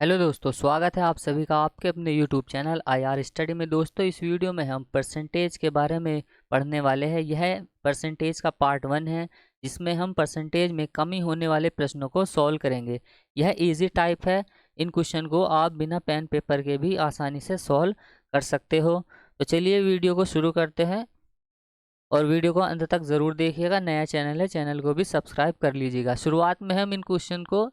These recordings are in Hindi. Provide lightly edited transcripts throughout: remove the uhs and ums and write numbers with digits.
हेलो दोस्तों, स्वागत है आप सभी का आपके अपने यूट्यूब चैनल आईआर स्टडी में। दोस्तों, इस वीडियो में हम परसेंटेज के बारे में पढ़ने वाले हैं। यह परसेंटेज का पार्ट 1 है, जिसमें हम परसेंटेज में कमी होने वाले प्रश्नों को सॉल्व करेंगे। यह इजी टाइप है। इन क्वेश्चन को आप बिना पेन पेपर के भी आसानी से सॉल्व कर सकते हो। तो चलिए वीडियो को शुरू करते हैं और वीडियो को अंत तक ज़रूर देखिएगा। नया चैनल है, चैनल को भी सब्सक्राइब कर लीजिएगा। शुरुआत में हम इन क्वेश्चन को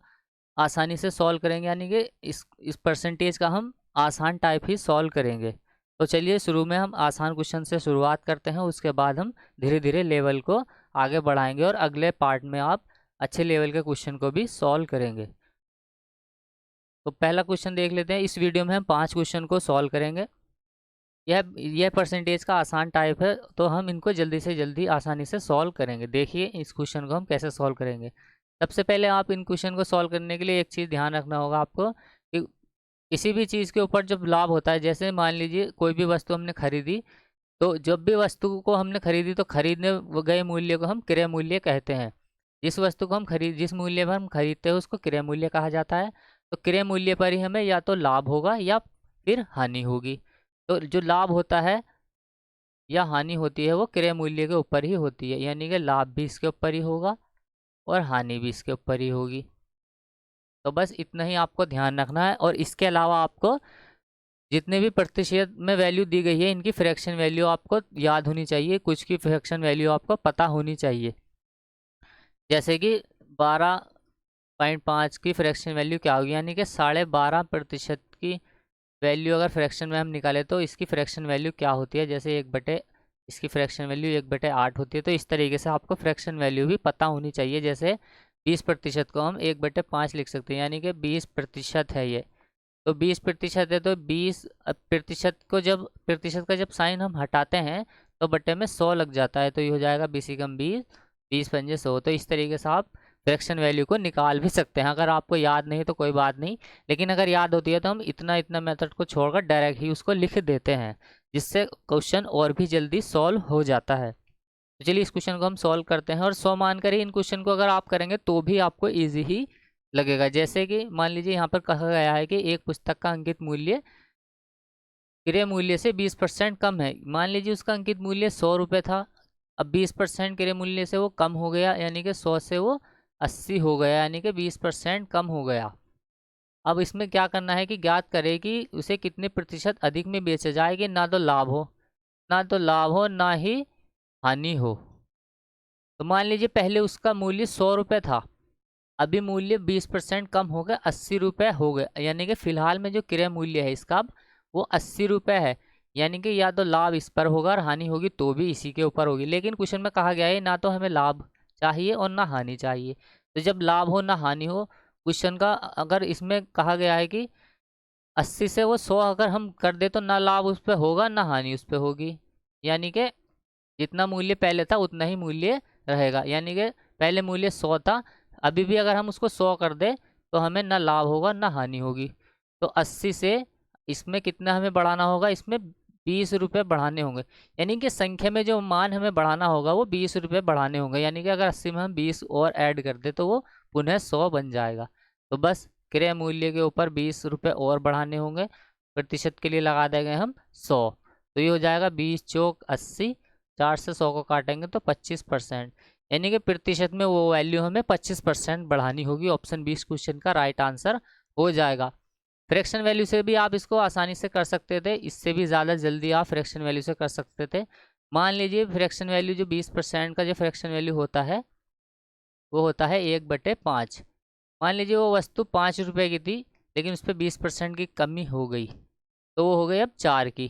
आसानी से सॉल्व करेंगे, यानी कि इस परसेंटेज का हम आसान टाइप ही सॉल्व करेंगे। तो चलिए शुरू में हम आसान क्वेश्चन से शुरुआत करते हैं, उसके बाद हम धीरे धीरे लेवल को आगे बढ़ाएंगे और अगले पार्ट में आप अच्छे लेवल के क्वेश्चन को भी सॉल्व करेंगे। तो पहला क्वेश्चन देख लेते हैं। इस वीडियो में हम 5 क्वेश्चन को सॉल्व करेंगे। यह परसेंटेज का आसान टाइप है, तो हम इनको जल्दी से जल्दी आसानी से सॉल्व करेंगे। देखिए इस क्वेश्चन को हम कैसे सॉल्व करेंगे। सबसे पहले आप इन क्वेश्चन को सॉल्व करने के लिए एक चीज़ ध्यान रखना होगा आपको कि किसी भी चीज़ के ऊपर जब लाभ होता है, जैसे मान लीजिए कोई भी वस्तु हमने खरीदी, तो जब भी वस्तु को हमने खरीदी तो खरीदने गए मूल्य को हम क्रय मूल्य कहते हैं। जिस मूल्य पर हम खरीदते हैं उसको क्रय मूल्य कहा जाता है। तो क्रय मूल्य पर ही हमें या तो लाभ होगा या फिर हानि होगी। तो जो लाभ होता है या हानि होती है वो क्रय मूल्य के ऊपर ही होती है, यानी कि लाभ भी इसके ऊपर ही होगा और हानि भी इसके ऊपर ही होगी। तो बस इतना ही आपको ध्यान रखना है। और इसके अलावा आपको जितने भी प्रतिशत में वैल्यू दी गई है, इनकी फ्रैक्शन वैल्यू आपको याद होनी चाहिए। कुछ की फ्रैक्शन वैल्यू आपको पता होनी चाहिए, जैसे कि 12.5 की फ्रैक्शन वैल्यू क्या होगी, यानी कि 12.5% की वैल्यू अगर फ्रैक्शन में हम निकालें तो इसकी फ्रैक्शन वैल्यू क्या होती है। जैसे इसकी फ्रैक्शन वैल्यू 1/8 होती है। तो इस तरीके से आपको फ्रैक्शन वैल्यू भी पता होनी चाहिए। जैसे 20% को हम 1/5 लिख सकते हैं, यानी कि 20% है ये। तो 20% है, तो 20% का जब साइन हम हटाते हैं तो बट्टे में 100 लग जाता है। तो ये हो जाएगा 20 20 100। तो इस तरीके से आप फ्रैक्शन वैल्यू को निकाल भी सकते हैं। अगर आपको याद नहीं तो कोई बात नहीं, लेकिन अगर याद होती है तो हम इतना इतना मेथड को छोड़कर डायरेक्ट ही उसको लिख देते हैं, जिससे क्वेश्चन और भी जल्दी सॉल्व हो जाता है। तो चलिए इस क्वेश्चन को हम सॉल्व करते हैं और 100 मानकर ही इन क्वेश्चन को अगर आप करेंगे तो भी आपको ईजी ही लगेगा। जैसे कि मान लीजिए यहाँ पर कहा गया है कि एक पुस्तक का अंकित मूल्य क्रय मूल्य से 20% कम है। मान लीजिए उसका अंकित मूल्य 100 रुपये था। अब 20% क्रय मूल्य से वो कम हो गया, यानी कि 100 से वो 80 हो गया, यानी कि 20% कम हो गया। अब इसमें क्या करना है कि ज्ञात करें कि उसे कितने प्रतिशत अधिक में बेचा जाए कि ना तो लाभ हो ना ही हानि हो। तो मान लीजिए पहले उसका मूल्य 100 रुपये था, अभी मूल्य 20% कम हो गया, 80 रुपये हो गए, यानी कि फिलहाल में जो क्रय मूल्य है इसका अब वो 80 रुपये है। यानी कि या तो लाभ इस पर होगा और हानि होगी तो भी इसी के ऊपर होगी। लेकिन क्वेश्चन में कहा गया है ना तो हमें लाभ चाहिए और ना हानि चाहिए। तो जब लाभ हो ना हानि हो, क्वेश्चन का अगर इसमें कहा गया है कि 80 से वो 100 अगर हम कर दे तो ना लाभ उस पर होगा ना हानि उस पर होगी। यानी कि जितना मूल्य पहले था उतना ही मूल्य रहेगा, यानी कि पहले मूल्य 100 था, अभी भी अगर हम उसको 100 कर दें तो हमें ना लाभ होगा ना हानि होगी। तो 80 से इसमें कितना हमें बढ़ाना होगा, इसमें 20 रुपये बढ़ाने होंगे। यानी कि संख्या में जो मान हमें बढ़ाना होगा वो 20 रुपये बढ़ाने होंगे। यानी कि अगर 80 में हम 20 और ऐड कर दें तो वो पुनः 100 बन जाएगा। तो बस क्रय मूल्य के ऊपर 20 रुपये और बढ़ाने होंगे। प्रतिशत के लिए लगा देंगे हम 100। तो ये हो जाएगा 20 चौक 80, 4 से 100 को काटेंगे तो 25%, यानी कि प्रतिशत में वो वैल्यू हमें 25% बढ़ानी होगी। ऑप्शन 20 क्वेश्चन का राइट आंसर हो जाएगा। फ्रैक्शन वैल्यू से भी आप इसको आसानी से कर सकते थे, इससे भी ज़्यादा जल्दी आप फ्रैक्शन वैल्यू से कर सकते थे। मान लीजिए फ्रैक्शन वैल्यू जो 20% का जो फ्रैक्शन वैल्यू होता है वो होता है 1/5। मान लीजिए वो वस्तु 5 रुपये की थी, लेकिन उस पर 20% की कमी हो गई, तो वो हो गई अब 4 की।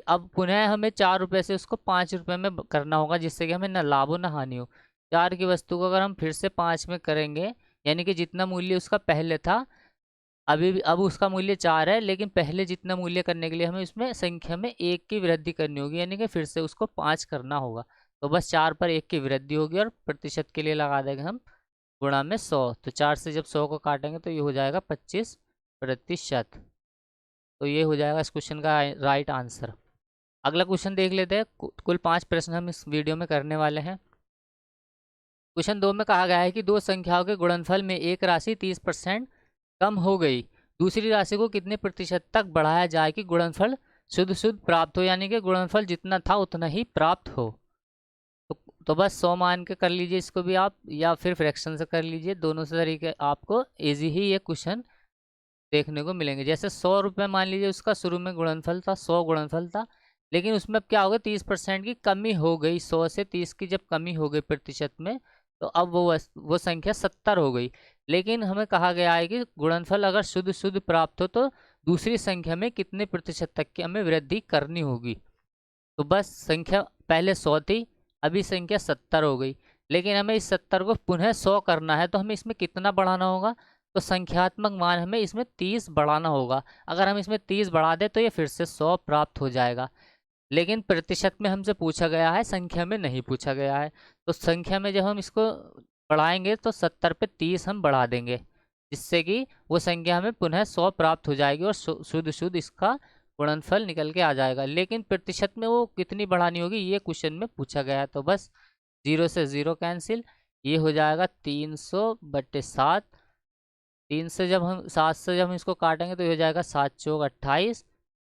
अब पुनः हमें 4 रुपये से उसको 5 रुपये में करना होगा, जिससे कि हमें ना लाभ हो ना हानि हो। 4 की वस्तु को अगर हम फिर से 5 में करेंगे, यानी कि जितना मूल्य उसका पहले था अभी भी अब उसका मूल्य 4 है, लेकिन पहले जितना मूल्य करने के लिए हमें उसमें संख्या में 1 की वृद्धि करनी होगी, यानी कि फिर से उसको 5 करना होगा। तो बस 4 पर 1 की वृद्धि होगी और प्रतिशत के लिए लगा देंगे हम गुणा में 100। तो 4 से जब 100 को काटेंगे तो ये हो जाएगा 25%। तो ये हो जाएगा इस क्वेश्चन का राइट आंसर। अगला क्वेश्चन देख लेते हैं। कुल 5 प्रश्न हम इस वीडियो में करने वाले हैं। क्वेश्चन 2 में कहा गया है कि दो संख्याओं के गुणनफल में एक राशि 30% कम हो गई, दूसरी राशि को कितने प्रतिशत तक बढ़ाया जाए कि गुणनफल शुद्ध शुद्ध प्राप्त हो, यानी कि गुणनफल जितना था उतना ही प्राप्त हो। तो बस 100 मान के कर लीजिए इसको भी आप, या फिर फ्रैक्शन से कर लीजिए, दोनों से तरीके आपको इजी ही ये क्वेश्चन देखने को मिलेंगे। जैसे 100 रुपये मान लीजिए उसका शुरू में गुणनफल था, 100 गुणनफल था, लेकिन उसमें अब क्या हो गया, 30% की कमी हो गई, 100 से 30 की जब कमी हो गई प्रतिशत में, तो अब वो संख्या 70 हो गई। लेकिन हमें कहा गया है कि गुणनफल अगर शुद्ध शुद्ध प्राप्त हो तो दूसरी संख्या में कितने प्रतिशत तक की हमें वृद्धि करनी होगी। तो बस संख्या पहले 100 थी, अभी संख्या 70 हो गई, लेकिन हमें इस 70 को पुनः 100 करना है, तो हमें इसमें कितना बढ़ाना होगा, तो संख्यात्मक मान हमें इसमें 30 बढ़ाना होगा। अगर हम इसमें 30 बढ़ा दें तो ये फिर से 100 प्राप्त हो जाएगा। लेकिन प्रतिशत में हमसे पूछा गया है, संख्या में नहीं पूछा गया है। तो संख्या में जब हम इसको बढ़ाएंगे तो 70 पे 30 हम बढ़ा देंगे, जिससे कि वो संख्या हमें पुनः 100 प्राप्त हो जाएगी और शुद्ध शुद्ध इसका गुणनफल निकल के आ जाएगा। लेकिन प्रतिशत में वो कितनी बढ़ानी होगी ये क्वेश्चन में पूछा गया है। तो बस 0 से 0 कैंसिल, ये हो जाएगा 300/7। 3 से जब हम 7 से जब हम इसको काटेंगे तो ये हो जाएगा 7 चौक 28,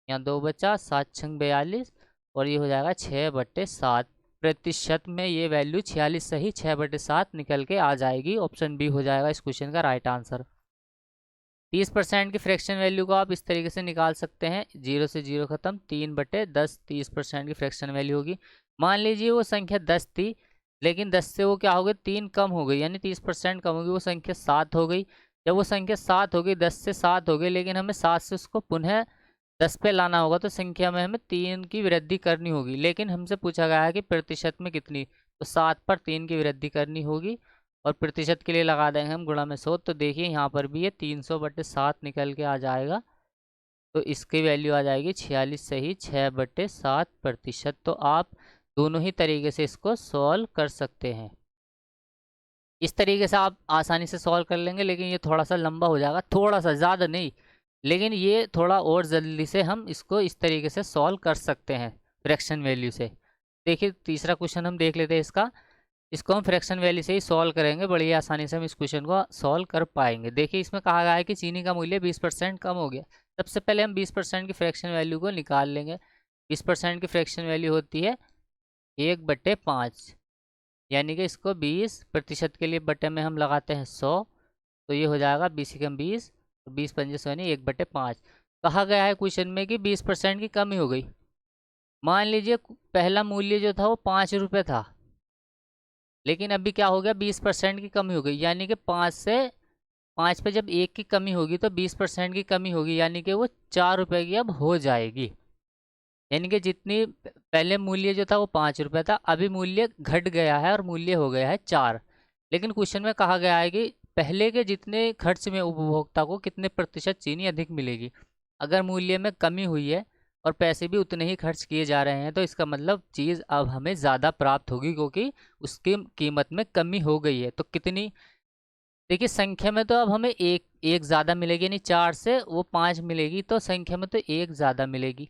यहाँ 2 बचा, 7 छंग 42, और ये हो जाएगा 6/7। प्रतिशत में ये वैल्यू 46 सही 6/7 निकल के आ जाएगी। ऑप्शन बी हो जाएगा इस क्वेश्चन का राइट आंसर। 30% की फ्रैक्शन वैल्यू को आप इस तरीके से निकाल सकते हैं, 0 से 0 खत्म, 3/10 30% की फ्रैक्शन वैल्यू होगी। मान लीजिए वो संख्या 10 थी, लेकिन 10 से वो क्या हो गई, 3 कम हो गई, यानी 30% कम होगी, वो संख्या 7 हो गई। जब वो संख्या 7 हो गई, 10 से 7 हो गई, लेकिन हमें 7 से उसको पुनः 10 पे लाना होगा, तो संख्या में हमें 3 की वृद्धि करनी होगी। लेकिन हमसे पूछा गया है कि प्रतिशत में कितनी, तो 7 पर 3 की वृद्धि करनी होगी, और प्रतिशत के लिए लगा देंगे हम गुणा में 100। तो देखिए यहाँ पर भी ये 300/7 निकल के आ जाएगा, तो इसकी वैल्यू आ जाएगी 46 सही 6/7%। तो आप दोनों ही तरीके से इसको सॉल्व कर सकते हैं। इस तरीके से आप आसानी से सॉल्व कर लेंगे, लेकिन ये थोड़ा सा लंबा हो जाएगा, थोड़ा सा, ज़्यादा नहीं, लेकिन ये थोड़ा और जल्दी से हम इसको इस तरीके से सॉल्व कर सकते हैं फ्रैक्शन वैल्यू से। देखिए तीसरा क्वेश्चन हम देख लेते हैं इसको हम फ्रैक्शन वैल्यू से ही सॉल्व करेंगे, बड़ी आसानी से हम इस क्वेश्चन को सॉल्व कर पाएंगे। देखिए इसमें कहा गया है कि चीनी का मूल्य 20% कम हो गया। सबसे पहले हम 20% की फ्रैक्शन वैल्यू को निकाल लेंगे। 20% की फ्रैक्शन वैल्यू होती है 1/5, यानी कि इसको 20% के लिए बटे में हम लगाते हैं 100, तो ये हो जाएगा 20 तो 20×5 यानी 1/5। कहा गया है क्वेश्चन में कि 20% की कमी हो गई। मान लीजिए पहला मूल्य जो था वो 5 रुपये था, लेकिन अभी क्या हो गया, 20% की कमी हो गई, यानी कि 5 पे जब 1 की कमी होगी तो 20% की कमी होगी, यानी कि वो 4 रुपये की अब हो जाएगी। यानी कि जितनी पहले मूल्य जो था वो 5 रुपये था, अभी मूल्य घट गया है और मूल्य हो गया है 4। लेकिन क्वेश्चन में कहा गया है कि पहले के जितने खर्च में उपभोक्ता को कितने प्रतिशत चीनी अधिक मिलेगी। अगर मूल्य में कमी हुई है और पैसे भी उतने ही खर्च किए जा रहे हैं, तो इसका मतलब चीज़ अब हमें ज़्यादा प्राप्त होगी, क्योंकि उसकी कीमत में कमी हो गई है। तो कितनी, देखिए संख्या में तो अब हमें एक ज़्यादा मिलेगी, यानी 4 से वो 5 मिलेगी, तो संख्या में तो एक ज़्यादा मिलेगी।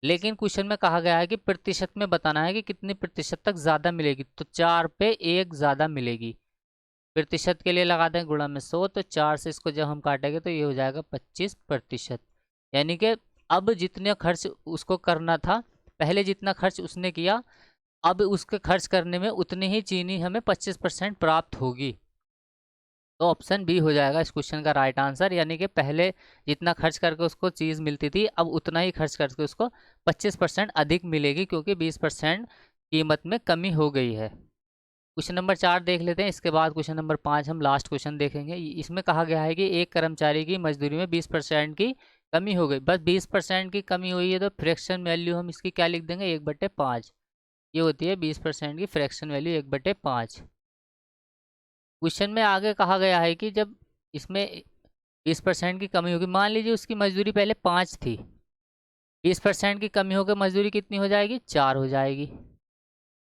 लेकिन क्वेश्चन में कहा गया है कि प्रतिशत में बताना है कि कितने प्रतिशत तक ज़्यादा मिलेगी, तो 4 पे एक ज़्यादा मिलेगी। प्रतिशत के लिए लगा दें गुणा में 100, तो 4 से इसको जब हम काटेंगे तो ये हो जाएगा 25%। यानी कि अब जितने खर्च उसको करना था, पहले जितना खर्च उसने किया, अब उसके खर्च करने में उतनी ही चीनी हमें 25% प्राप्त होगी। तो ऑप्शन बी हो जाएगा इस क्वेश्चन का राइट आंसर, यानी कि पहले जितना खर्च करके उसको चीज़ मिलती थी, अब उतना ही खर्च करके उसको 25% अधिक मिलेगी, क्योंकि 20% कीमत में कमी हो गई है। क्वेश्चन नंबर 4 देख लेते हैं, इसके बाद क्वेश्चन नंबर 5 हम लास्ट क्वेश्चन देखेंगे। इसमें कहा गया है कि एक कर्मचारी की मजदूरी में 20% की कमी हो गई। बस 20% की कमी हुई है, तो फ्रैक्शन वैल्यू हम इसकी क्या लिख देंगे, 1/5। ये होती है 20% की फ्रैक्शन वैल्यू 1/5। क्वेश्चन में आगे कहा गया है कि जब इसमें 20% की कमी होगी, मान लीजिए उसकी मजदूरी पहले 5 थी, 20% की कमी होकर मजदूरी कितनी हो जाएगी, 4 हो जाएगी।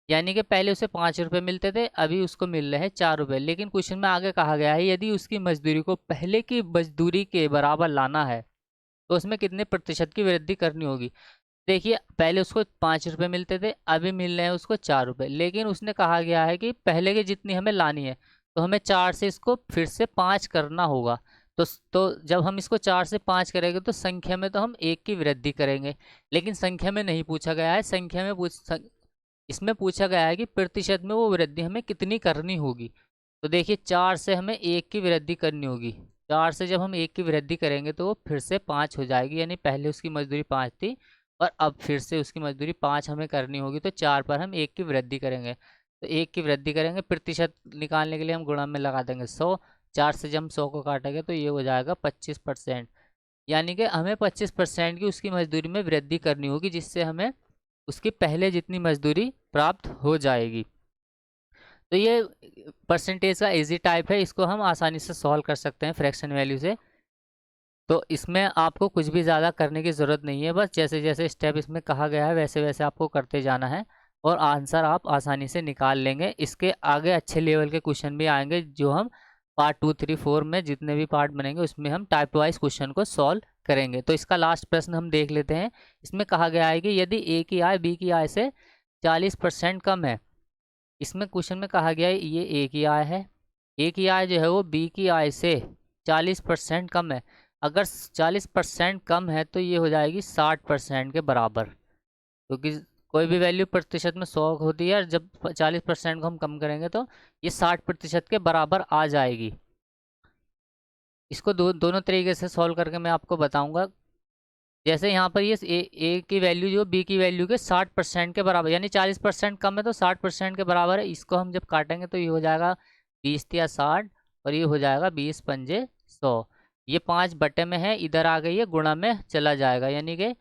यानी कि पहले उसे 5 रुपये मिलते थे, अभी उसको मिल रहे हैं 4 रुपये। लेकिन क्वेश्चन में आगे कहा गया है यदि उसकी मजदूरी को पहले की मजदूरी के बराबर लाना है, तो उसमें कितने प्रतिशत की वृद्धि करनी होगी। देखिए पहले उसको 5 रुपये मिलते थे, अभी मिल रहे हैं उसको 4 रुपये, लेकिन उसने कहा गया है कि पहले की जितनी हमें लानी है, तो हमें 4 से इसको फिर से 5 करना होगा। तो जब हम इसको 4 से 5 करेंगे तो संख्या में तो हम 1 की वृद्धि करेंगे, लेकिन संख्या में नहीं पूछा गया है। संख्या में इसमें पूछा गया है कि प्रतिशत में वो वृद्धि हमें कितनी करनी होगी। तो देखिए 4 से हमें 1 की वृद्धि करनी होगी। 4 से जब हम 1 की वृद्धि करेंगे तो वो फिर से 5 हो जाएगी, यानी पहले उसकी मजदूरी 5 थी और अब फिर से उसकी मजदूरी 5 हमें करनी होगी। तो 4 पर हम 1 की वृद्धि करेंगे, तो 1 की वृद्धि करेंगे। प्रतिशत निकालने के लिए हम गुणा में लगा देंगे 100। 4 से जब हम 100 को काटेंगे तो ये हो जाएगा 25%, यानी कि हमें 25% की उसकी मजदूरी में वृद्धि करनी होगी, जिससे हमें उसकी पहले जितनी मजदूरी प्राप्त हो जाएगी। तो ये परसेंटेज का इजी टाइप है, इसको हम आसानी से सॉल्व कर सकते हैं फ्रैक्शन वैल्यू से। तो इसमें आपको कुछ भी ज़्यादा करने की ज़रूरत नहीं है, बस जैसे जैसे स्टेप इसमें कहा गया है वैसे वैसे आपको करते जाना है और आंसर आप आसानी से निकाल लेंगे। इसके आगे अच्छे लेवल के क्वेश्चन भी आएंगे, जो हम पार्ट 2, 3, 4 में जितने भी पार्ट बनेंगे उसमें हम टाइप वाइज क्वेश्चन को सॉल्व करेंगे। तो इसका लास्ट प्रश्न हम देख लेते हैं। इसमें कहा गया है कि यदि ए की आय बी की आय से 40% कम है। इसमें क्वेश्चन में कहा गया है ये ए की आय है, ए की आय जो है वो बी की आय से 40% कम है। अगर 40% कम है तो ये हो जाएगी 60% के बराबर, क्योंकि कोई भी वैल्यू प्रतिशत में 100 होती है और जब 40% को हम कम करेंगे तो ये 60% के बराबर आ जाएगी। इसको दोनों तरीके से सॉल्व करके मैं आपको बताऊंगा। जैसे यहाँ पर ये ए की वैल्यू जो बी की वैल्यू के 60% के बराबर, यानी 40% कम है तो 60% के बराबर है। इसको हम जब काटेंगे तो ये हो जाएगा 20 या 60 और ये हो जाएगा 20 पंजे 100। ये 5 बटे में है, इधर आ गई है गुणा में चला जाएगा, यानी कि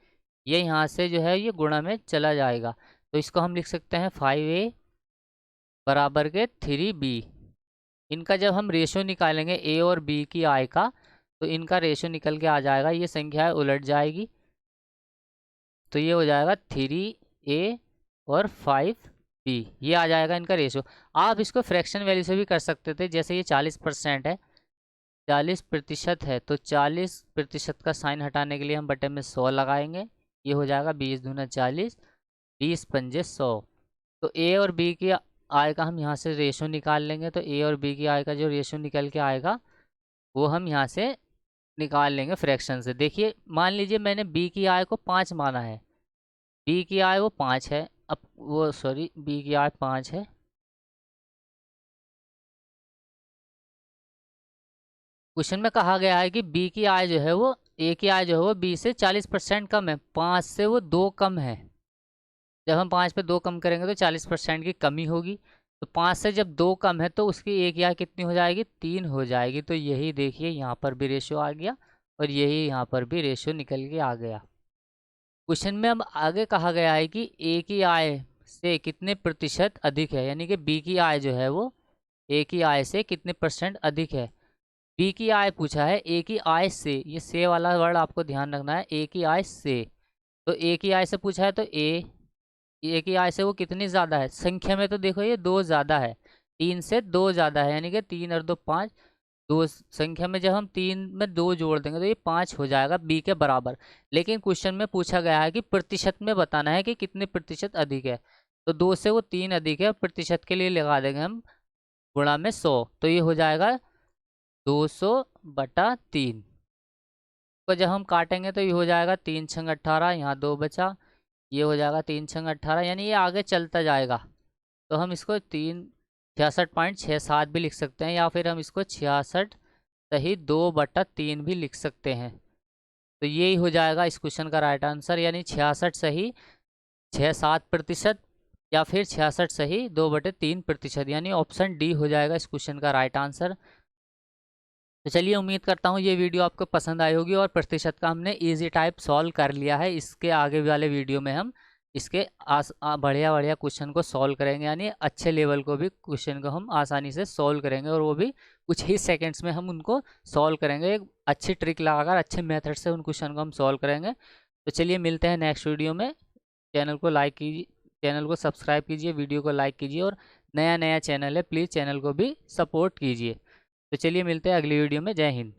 ये यहाँ से जो है ये गुणा में चला जाएगा। तो इसको हम लिख सकते हैं 5a बराबर के 3b। इनका जब हम रेशो निकालेंगे ए और बी की आय का, तो इनका रेशो निकल के आ जाएगा, ये संख्या उलट जाएगी तो ये हो जाएगा 3a और 5b, ये आ जाएगा इनका रेशो। आप इसको फ्रैक्शन वैल्यू से भी कर सकते थे, जैसे ये 40% है, 40% है तो 40% का साइन हटाने के लिए हम बटे में 100 लगाएंगे। ये हो जाएगा 20 दूना 40, 20 पंजे 100। तो ए और बी की आय का हम यहाँ से रेशो निकाल लेंगे, तो ए और बी की आय का जो रेशो निकल के आएगा वो हम यहाँ से निकाल लेंगे फ्रैक्शन से। देखिए मान लीजिए मैंने बी की आय को 5 माना है, बी की आय वो 5 है, अब वो सॉरी बी की आय 5 है। क्वेश्चन में कहा गया है कि बी की आय जो है वो ए की आय जो है वो बी से 40% कम है, 5 से वो 2 कम है। जब हम 5 पे 2 कम करेंगे तो 40% की कमी होगी। तो 5 से जब 2 कम है तो उसकी ए की आय कितनी हो जाएगी, 3 हो जाएगी। तो यही देखिए यहाँ पर भी रेशो आ गया और यही यहाँ पर भी रेशो निकल के आ गया। क्वेश्चन में अब आगे कहा गया है कि ए की आय से कितने प्रतिशत अधिक है, यानी कि बी की आय जो है वो ए की आय से कितने % अधिक है। बी की आय पूछा है, ए की आय से, ये से वाला वर्ड आपको ध्यान रखना है, ए की आय से। तो ए की आय से पूछा है तो ए की आय से वो कितनी ज़्यादा है, संख्या में तो देखो ये 2 ज़्यादा है, 3 से 2 ज़्यादा है, यानी कि 3 और 2 5, 2 संख्या में जब हम 3 में 2 जोड़ देंगे तो ये 5 हो जाएगा बी के बराबर। लेकिन क्वेश्चन में पूछा गया है कि प्रतिशत में बताना है कि कितने प्रतिशत अधिक है। तो 2 से वो 3 अधिक है, प्रतिशत के लिए लगा देंगे हम गुणा में 100, तो ये हो जाएगा 200/3। तो जब हम काटेंगे तो ये हो जाएगा 3 छंग 18, यहाँ 2 बचा, ये हो जाएगा 3 छंग 18, यानी ये आगे चलता जाएगा। तो हम इसको 66.67 भी लिख सकते हैं, या फिर हम इसको 66 सही 2/3 भी लिख सकते हैं। तो यही हो जाएगा इस क्वेश्चन का राइट आंसर, यानी 66 सही 67%, या फिर 66 सही 2/3%, यानी ऑप्शन डी हो जाएगा इस क्वेश्चन का राइट आंसर। तो चलिए उम्मीद करता हूँ ये वीडियो आपको पसंद आई होगी और प्रतिशत का हमने इजी टाइप सॉल्व कर लिया है। इसके आगे वाले वीडियो में हम इसके बढ़िया बढ़िया क्वेश्चन को सॉल्व करेंगे, यानी अच्छे लेवल को भी क्वेश्चन को हम आसानी से सॉल्व करेंगे और वो भी कुछ ही सेकंड्स में हम उनको सॉल्व करेंगे। एक अच्छी ट्रिक लगाकर अच्छे मेथड से उन क्वेश्चन को हम सॉल्व करेंगे। तो चलिए मिलते हैं नेक्स्ट वीडियो में। चैनल को लाइक कीजिए, चैनल को सब्सक्राइब कीजिए, वीडियो को लाइक कीजिए और नया चैनल है प्लीज़ चैनल को भी सपोर्ट कीजिए। तो चलिए मिलते हैं अगली वीडियो में। जय हिंद।